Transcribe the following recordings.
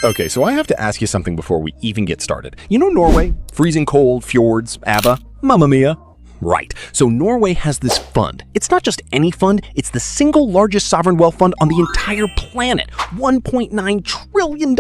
Okay, so I have to ask you something before we even get started. You know Norway? Freezing cold, fjords, ABBA, Mamma Mia. Right, so Norway has this fund. It's not just any fund, it's the single largest sovereign wealth fund on the entire planet. $1.9 trillion.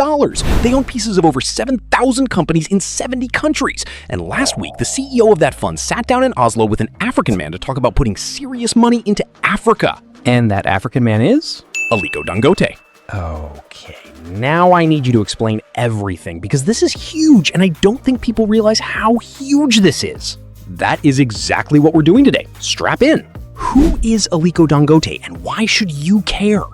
They own pieces of over 7,000 companies in 70 countries. And last week, the CEO of that fund sat down in Oslo with an African man to talk about putting serious money into Africa. And that African man is? Aliko Dangote. Okay, now I need you to explain everything because this is huge and I don't think people realize how huge this is. That is exactly what we're doing today. Strap in. Who is Aliko Dangote and why should you care?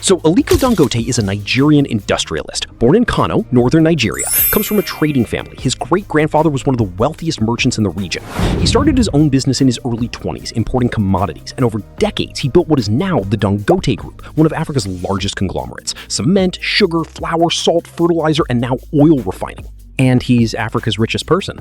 So Aliko Dangote is a Nigerian industrialist. Born in Kano, northern Nigeria, comes from a trading family. His great-grandfather was one of the wealthiest merchants in the region. He started his own business in his early 20s, importing commodities, and over decades he built what is now the Dangote Group, one of Africa's largest conglomerates. Cement, sugar, flour, salt, fertilizer, and now oil refining. And he's Africa's richest person.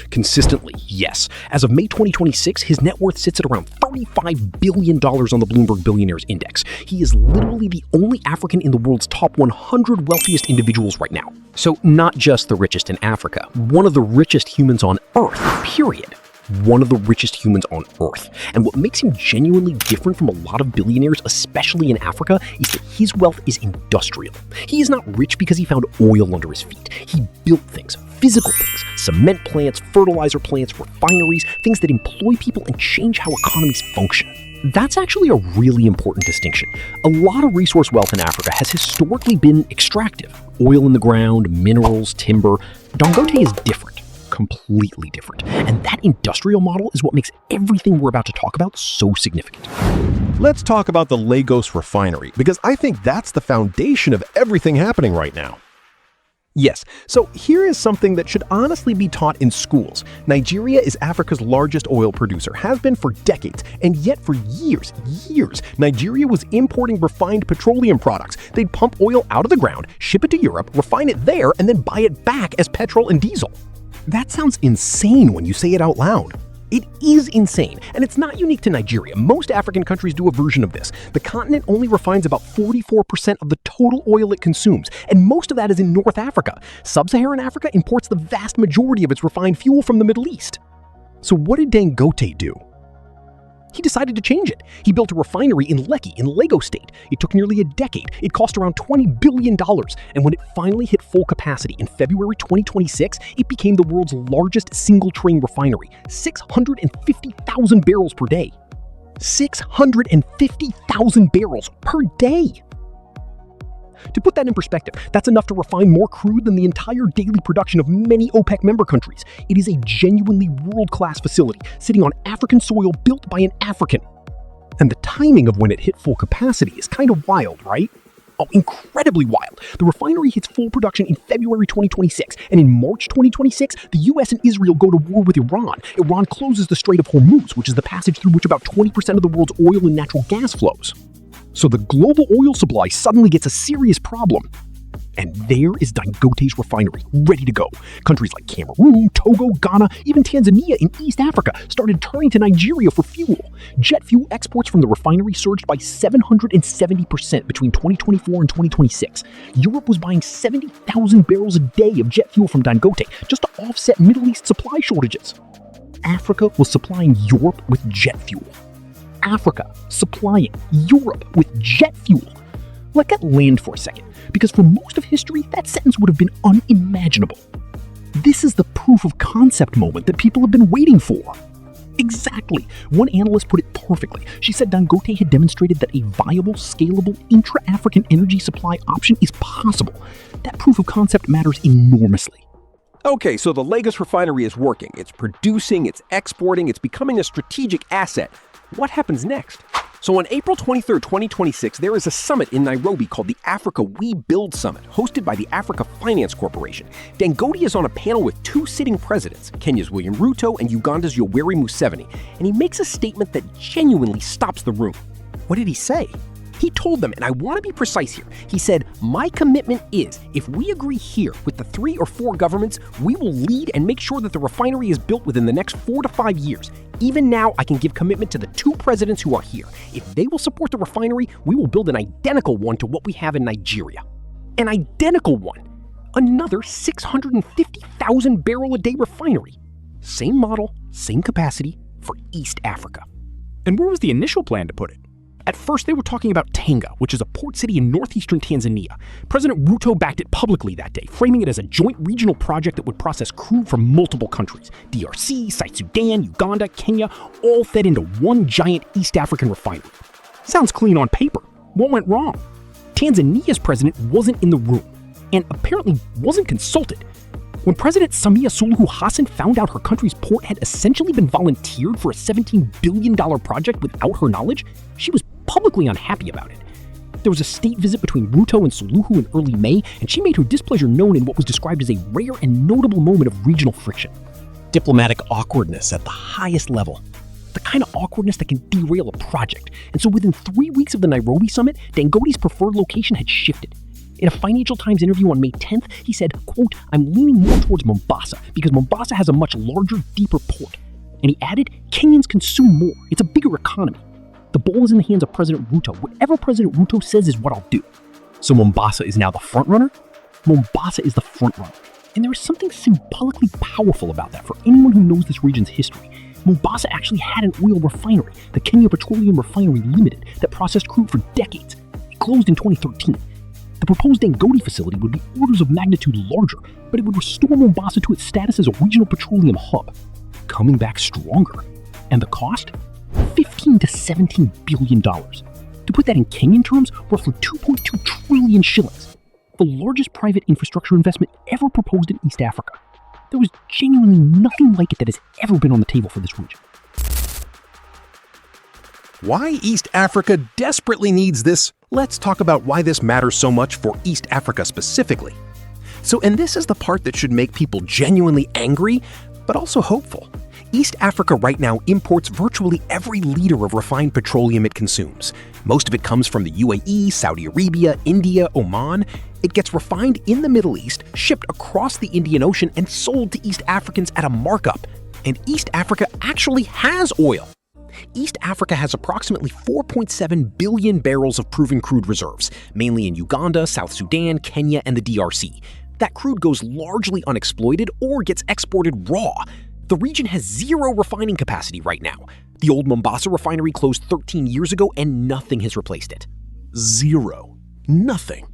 Consistently, yes. As of May 2026, his net worth sits at around $35 billion on the Bloomberg Billionaires Index. He is literally the only African in the world's top 100 wealthiest individuals right now. So not just the richest in Africa, One of the richest humans on Earth, period. One of the richest humans on Earth. And what makes him genuinely different from a lot of billionaires, especially in Africa, is that his wealth is industrial. He is not rich because he found oil under his feet. He built things, physical things, cement plants, fertilizer plants, refineries, things that employ people and change how economies function. That's actually a really important distinction. A lot of resource wealth in Africa has historically been extractive. Oil in the ground, minerals, timber. Dangote is different. Completely different. And that industrial model is what makes everything we're about to talk about so significant. Let's talk about the Lagos Refinery, because I think that's the foundation of everything happening right now. Yes, so here is something that should honestly be taught in schools. Nigeria is Africa's largest oil producer, has been for decades, and yet for years, Nigeria was importing refined petroleum products. They'd pump oil out of the ground, ship it to Europe, refine it there, and then buy it back as petrol and diesel. That sounds insane when you say it out loud. It is insane, and it's not unique to Nigeria. Most African countries do a version of this. The continent only refines about 44% of the total oil it consumes, and most of that is in North Africa. Sub-Saharan Africa imports the vast majority of its refined fuel from the Middle East. So what did Dangote do? He decided to change it. He built a refinery in Lekki, in Lagos State. It took nearly a decade. It cost around $20 billion. And when it finally hit full capacity in February 2026, it became the world's largest single-train refinery, 650,000 barrels per day. 650,000 barrels per day! To put that in perspective, that's enough to refine more crude than the entire daily production of many OPEC member countries. It is a genuinely world-class facility, sitting on African soil built by an African. And the timing of when it hit full capacity is kind of wild, right? Oh, incredibly wild. The refinery hits full production in February 2026, and in March 2026, the US and Israel go to war with Iran. Iran closes the Strait of Hormuz, which is the passage through which about 20% of the world's oil and natural gas flows. So the global oil supply suddenly gets a serious problem. And there is Dangote's refinery, ready to go. Countries like Cameroon, Togo, Ghana, even Tanzania in East Africa started turning to Nigeria for fuel. Jet fuel exports from the refinery surged by 770% between 2024 and 2026. Europe was buying 70,000 barrels a day of jet fuel from Dangote just to offset Middle East supply shortages. Africa was supplying Europe with jet fuel. Africa supplying Europe with jet fuel. Let that land for a second, because for most of history, that sentence would have been unimaginable. This is the proof of concept moment that people have been waiting for. Exactly. One analyst put it perfectly. She said Dangote had demonstrated that a viable, scalable, intra-African energy supply option is possible. That proof of concept matters enormously. Okay, so the Lagos refinery is working. It's producing, it's exporting, it's becoming a strategic asset. What happens next? So on April 23, 2026, there is a summit in Nairobi called the Africa We Build Summit, hosted by the Africa Finance Corporation. Dangote is on a panel with two sitting presidents, Kenya's William Ruto and Uganda's Yoweri Museveni, and he makes a statement that genuinely stops the room. What did he say? He told them, and I want to be precise here, he said, "My commitment is, if we agree here with the 3 or 4 governments, we will lead and make sure that the refinery is built within the next 4 to 5 years. Even now, I can give commitment to the 2 presidents who are here. If they will support the refinery, we will build an identical one to what we have in Nigeria." An identical one. another 650,000 barrel a day refinery. Same model, same capacity for East Africa. And where was the initial plan to put it? At first, they were talking about Tanga, which is a port city in northeastern Tanzania. President Ruto backed it publicly that day, framing it as a joint regional project that would process crude from multiple countries. DRC, South Sudan, Uganda, Kenya, all fed into one giant East African refinery. Sounds clean on paper. What went wrong? Tanzania's president wasn't in the room, and apparently wasn't consulted. When President Samia Suluhu Hassan found out her country's port had essentially been volunteered for a $17 billion project without her knowledge, she was publicly unhappy about it. There was a state visit between Ruto and Suluhu in early May, and she made her displeasure known in what was described as a rare and notable moment of regional friction. Diplomatic awkwardness at the highest level. The kind of awkwardness that can derail a project. And so within 3 weeks of the Nairobi summit, Dangote's preferred location had shifted. In a Financial Times interview on May 10th, he said, quote, "I'm leaning more towards Mombasa because Mombasa has a much larger, deeper port." And he added, "Kenyans consume more. It's a bigger economy. The ball is in the hands of President Ruto. Whatever President Ruto says is what I'll do." So Mombasa is now the front runner? Mombasa is the front runner. And there is something symbolically powerful about that for anyone who knows this region's history. Mombasa actually had an oil refinery, the Kenya Petroleum Refinery Limited, that processed crude for decades. It closed in 2013. The proposed Dangote facility would be orders of magnitude larger, but it would restore Mombasa to its status as a regional petroleum hub, coming back stronger. And the cost? $15 to $17 billion. To put that in Kenyan terms, roughly 2.2 trillion shillings. The largest private infrastructure investment ever proposed in East Africa. There was genuinely nothing like it that has ever been on the table for this region. Why East Africa desperately needs this? Let's talk about why this matters so much for East Africa specifically. And this is the part that should make people genuinely angry, but also hopeful. East Africa right now imports virtually every liter of refined petroleum it consumes. Most of it comes from the UAE, Saudi Arabia, India, Oman. It gets refined in the Middle East, shipped across the Indian Ocean, and sold to East Africans at a markup. And East Africa actually has oil. East Africa has approximately 4.7 billion barrels of proven crude reserves, mainly in Uganda, South Sudan, Kenya, and the DRC. That crude goes largely unexploited or gets exported raw. The region has zero refining capacity right now. The old Mombasa refinery closed 13 years ago and nothing has replaced it. Zero. Nothing.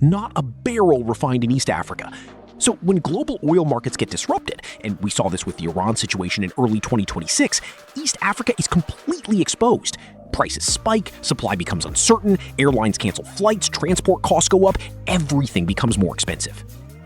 Not a barrel refined in East Africa. So when global oil markets get disrupted, and we saw this with the Iran situation in early 2026, East Africa is completely exposed. Prices spike, supply becomes uncertain, airlines cancel flights, transport costs go up, everything becomes more expensive.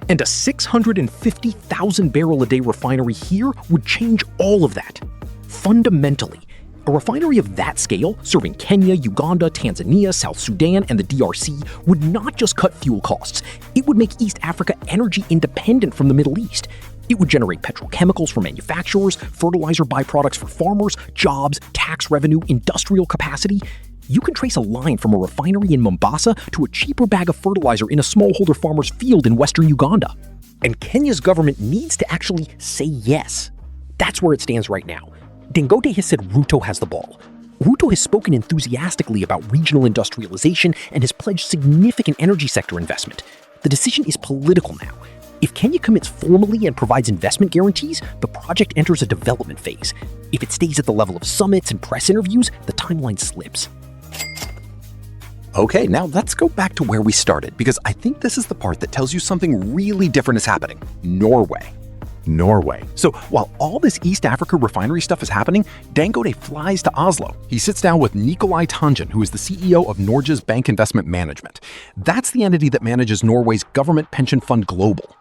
And a 650,000 barrel a day refinery here would change all of that. Fundamentally, a refinery of that scale, serving Kenya, Uganda, Tanzania, South Sudan, and the DRC, would not just cut fuel costs, it would make East Africa energy independent from the Middle East. It would generate petrochemicals for manufacturers, fertilizer byproducts for farmers, jobs, tax revenue, industrial capacity. You can trace a line from a refinery in Mombasa to a cheaper bag of fertilizer in a smallholder farmer's field in western Uganda. And Kenya's government needs to actually say yes. That's where it stands right now. Dangote has said Ruto has the ball. Ruto has spoken enthusiastically about regional industrialization and has pledged significant energy sector investment. The decision is political now. If Kenya commits formally and provides investment guarantees, the project enters a development phase. If it stays at the level of summits and press interviews, the timeline slips. Okay, now let's go back to where we started, because I think this is the part that tells you something really different is happening. Norway. So while all this East Africa refinery stuff is happening, Dangote flies to Oslo. He sits down with Nikolai Tangen, who is the CEO of Norges Bank Investment Management. That's the entity that manages Norway's government pension fund Global.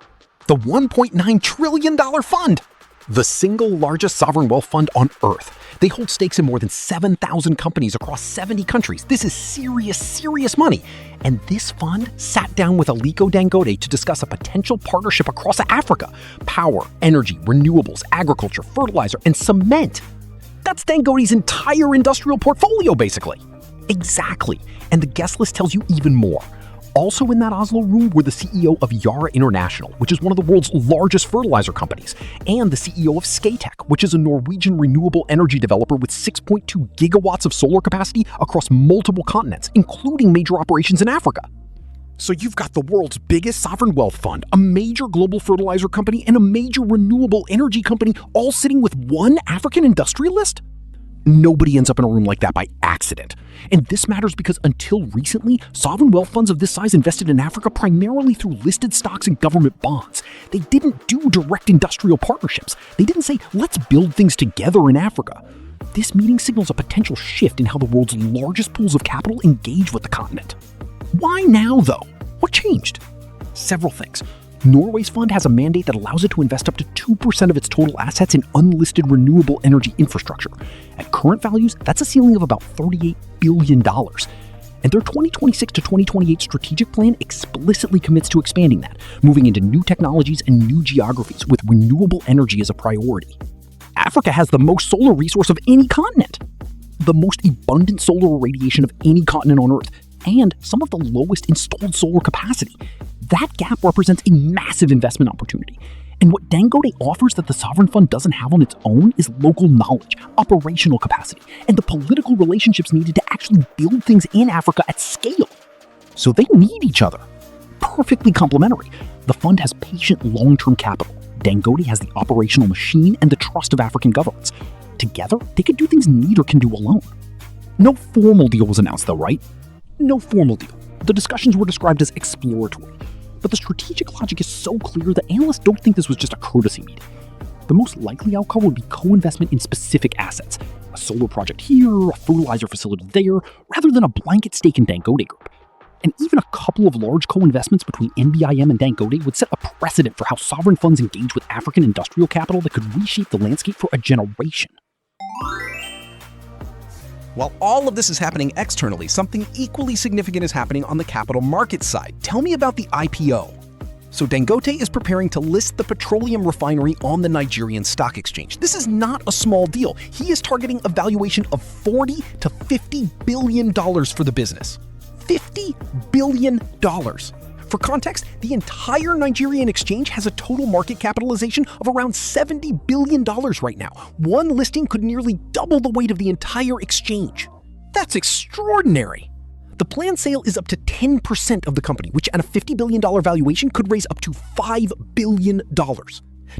The $1.9 trillion fund! The single largest sovereign wealth fund on Earth. They hold stakes in more than 7,000 companies across 70 countries. This is serious money. And this fund sat down with Aliko Dangote to discuss a potential partnership across Africa. Power, energy, renewables, agriculture, fertilizer, and cement. That's Dangote's entire industrial portfolio, basically. Exactly. And the guest list tells you even more. Also in that Oslo room were the CEO of Yara International, which is one of the world's largest fertilizer companies, and the CEO of Skatek, which is a Norwegian renewable energy developer with 6.2 gigawatts of solar capacity across multiple continents, including major operations in Africa. So you've got the world's biggest sovereign wealth fund, a major global fertilizer company, and a major renewable energy company all sitting with one African industrialist? Nobody ends up in a room like that by accident. And this matters because until recently, sovereign wealth funds of this size invested in Africa primarily through listed stocks and government bonds. They didn't do direct industrial partnerships. They didn't say, let's build things together in Africa. This meeting signals a potential shift in how the world's largest pools of capital engage with the continent. Why now, though? What changed? Several things. Norway's fund has a mandate that allows it to invest up to 2% of its total assets in unlisted renewable energy infrastructure. At current values, that's a ceiling of about $38 billion. And their 2026 to 2028 strategic plan explicitly commits to expanding that, moving into new technologies and new geographies with renewable energy as a priority. Africa has the most solar resource of any continent, the most abundant solar irradiation of any continent on Earth, and some of the lowest installed solar capacity. That gap represents a massive investment opportunity. And what Dangote offers that the sovereign fund doesn't have on its own is local knowledge, operational capacity, and the political relationships needed to actually build things in Africa at scale. So they need each other. Perfectly complementary. The fund has patient long-term capital. Dangote has the operational machine and the trust of African governments. Together, they could do things neither can do alone. No formal deal was announced though, right? No formal deal. The discussions were described as exploratory. But the strategic logic is so clear that analysts don't think this was just a courtesy meeting. The most likely outcome would be co-investment in specific assets. A solar project here, a fertilizer facility there, rather than a blanket stake in Dangote Group. And even a couple of large co-investments between NBIM and Dangote would set a precedent for how sovereign funds engage with African industrial capital that could reshape the landscape for a generation. While all of this is happening externally, something equally significant is happening on the capital markets side. Tell me about the IPO. So Dangote is preparing to list the petroleum refinery on the Nigerian stock exchange. This is not a small deal. He is targeting a valuation of $40 to $50 billion for the business. $50 billion. For context, the entire Nigerian exchange has a total market capitalization of around $70 billion right now. One listing could nearly double the weight of the entire exchange. That's extraordinary. The planned sale is up to 10% of the company, which at a $50 billion valuation could raise up to $5 billion.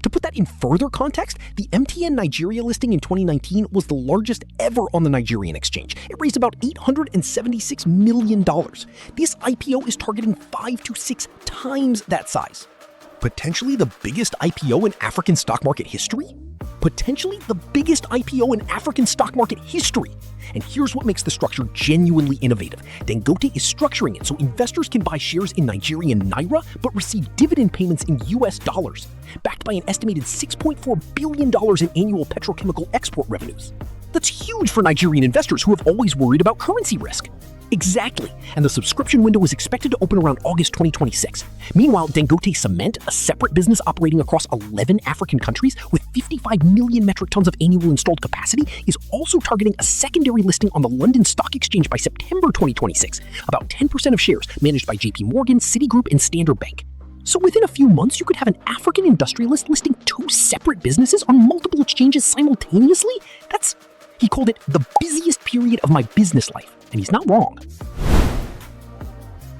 To put that in further context, the MTN Nigeria listing in 2019 was the largest ever on the Nigerian exchange. It raised about $876 million. This IPO is targeting 5 to 6 times that size. Potentially the biggest IPO in African stock market history? Potentially the biggest IPO in African stock market history. And here's what makes the structure genuinely innovative. Dangote is structuring it so investors can buy shares in Nigerian naira but receive dividend payments in US dollars, backed by an estimated $6.4 billion in annual petrochemical export revenues. That's huge for Nigerian investors who have always worried about currency risk. Exactly, and the subscription window is expected to open around August 2026. Meanwhile, Dangote Cement, a separate business operating across 11 African countries with 55 million metric tons of annual installed capacity, is also targeting a secondary listing on the London Stock Exchange by September 2026, about 10% of shares managed by JP Morgan, Citigroup, and Standard Bank. So within a few months, you could have an African industrialist listing 2 separate businesses on multiple exchanges simultaneously? He called it the busiest period of my business life, and he's not wrong.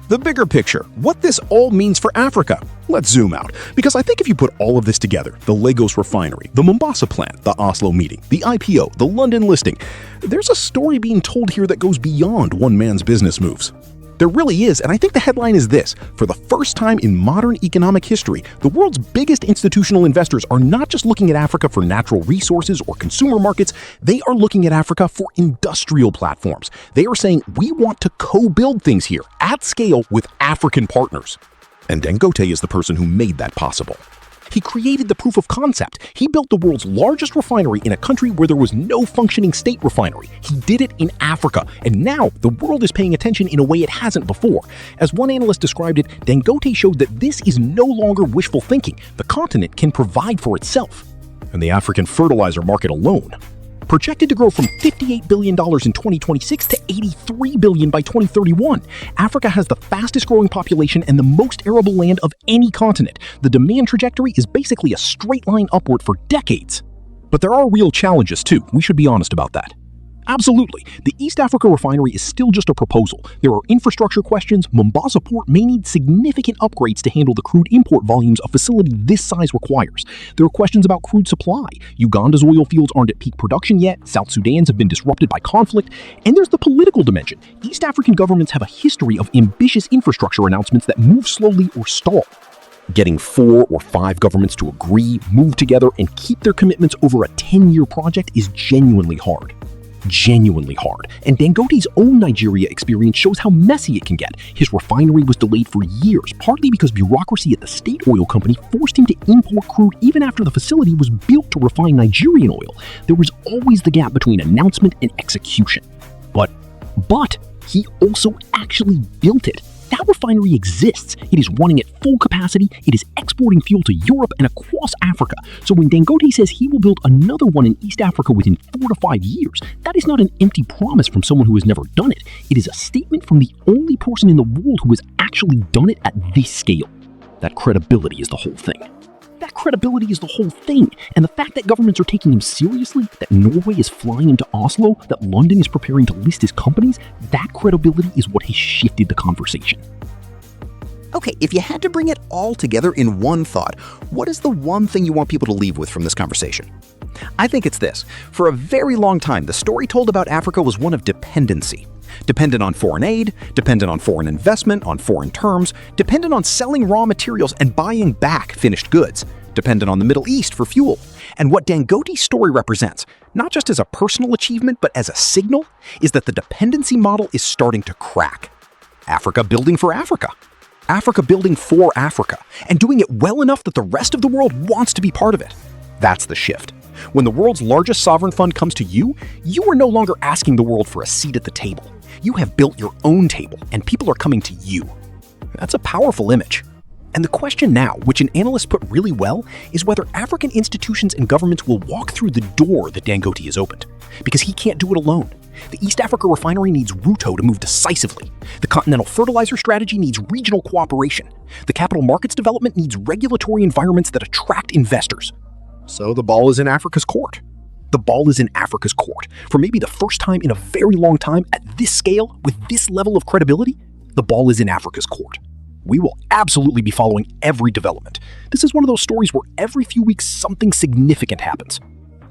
The bigger picture, what this all means for Africa. Let's zoom out, because I think if you put all of this together, the Lagos refinery, the Mombasa plant, the Oslo meeting, the IPO, the London listing, there's a story being told here that goes beyond one man's business moves. There really is, and I think the headline is this: for the first time in modern economic history, the world's biggest institutional investors are not just looking at Africa for natural resources or consumer markets, they are looking at Africa for industrial platforms. They are saying, we want to co-build things here at scale with African partners. And Dangote is the person who made that possible. He created the proof of concept. He built the world's largest refinery in a country where there was no functioning state refinery. He did it in Africa, and now the world is paying attention in a way it hasn't before. As one analyst described it, Dangote showed that this is no longer wishful thinking. The continent can provide for itself. And the African fertilizer market alone, projected to grow from $58 billion in 2026 to $83 billion by 2031. Africa has the fastest growing population and the most arable land of any continent. The demand trajectory is basically a straight line upward for decades. But there are real challenges too, we should be honest about that. Absolutely. The East Africa refinery is still just a proposal. There are infrastructure questions. Mombasa port may need significant upgrades to handle the crude import volumes a facility this size requires. There are questions about crude supply. Uganda's oil fields aren't at peak production yet. South Sudan's have been disrupted by conflict. And there's the political dimension. East African governments have a history of ambitious infrastructure announcements that move slowly or stall. Getting 4 or 5 governments to agree, move together, and keep their commitments over a 10-year project is genuinely hard. Genuinely hard. And Dangote's own Nigeria experience shows how messy it can get. His refinery was delayed for years, partly because bureaucracy at the state oil company forced him to import crude even after the facility was built to refine Nigerian oil. There was always the gap between announcement and execution. But he also actually built it. That refinery exists. It is running at full capacity. It is exporting fuel to Europe and across Africa. So when Dangote says he will build another one in East Africa within 4 to 5 years, that is not an empty promise from someone who has never done it. It is a statement from the only person in the world who has actually done it at this scale. That credibility is the whole thing. That credibility is the whole thing. And the fact that governments are taking him seriously, that Norway is flying him to Oslo, that London is preparing to list his companies, that credibility is what has shifted the conversation. Okay, if you had to bring it all together in one thought, what is the one thing you want people to leave with from this conversation? I think it's this. For a very long time, the story told about Africa was one of dependency. Dependent on foreign aid, dependent on foreign investment, on foreign terms, dependent on selling raw materials and buying back finished goods, dependent on the Middle East for fuel. And what Dangote's story represents, not just as a personal achievement but as a signal, is that the dependency model is starting to crack. Africa building for Africa. Africa building for Africa, and doing it well enough that the rest of the world wants to be part of it. That's the shift. When the world's largest sovereign fund comes to you, you are no longer asking the world for a seat at the table. You have built your own table, and people are coming to you. That's a powerful image. And the question now, which an analyst put really well, is whether African institutions and governments will walk through the door that Dangote has opened. Because he can't do it alone. The East Africa refinery needs Ruto to move decisively. The continental fertilizer strategy needs regional cooperation. The capital markets development needs regulatory environments that attract investors. So the ball is in Africa's court. The ball is in Africa's court. For maybe the first time in a very long time, at this scale, with this level of credibility, the ball is in Africa's court. We will absolutely be following every development. This is one of those stories where every few weeks something significant happens.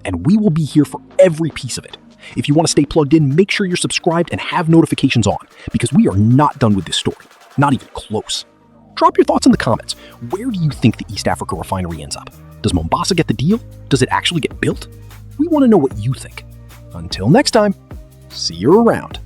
And we will be here for every piece of it. If you want to stay plugged in, make sure you're subscribed and have notifications on, because we are not done with this story. Not even close. Drop your thoughts in the comments. Where do you think the East Africa refinery ends up? Does Mombasa get the deal? Does it actually get built? We want to know what you think. Until next time, see you around.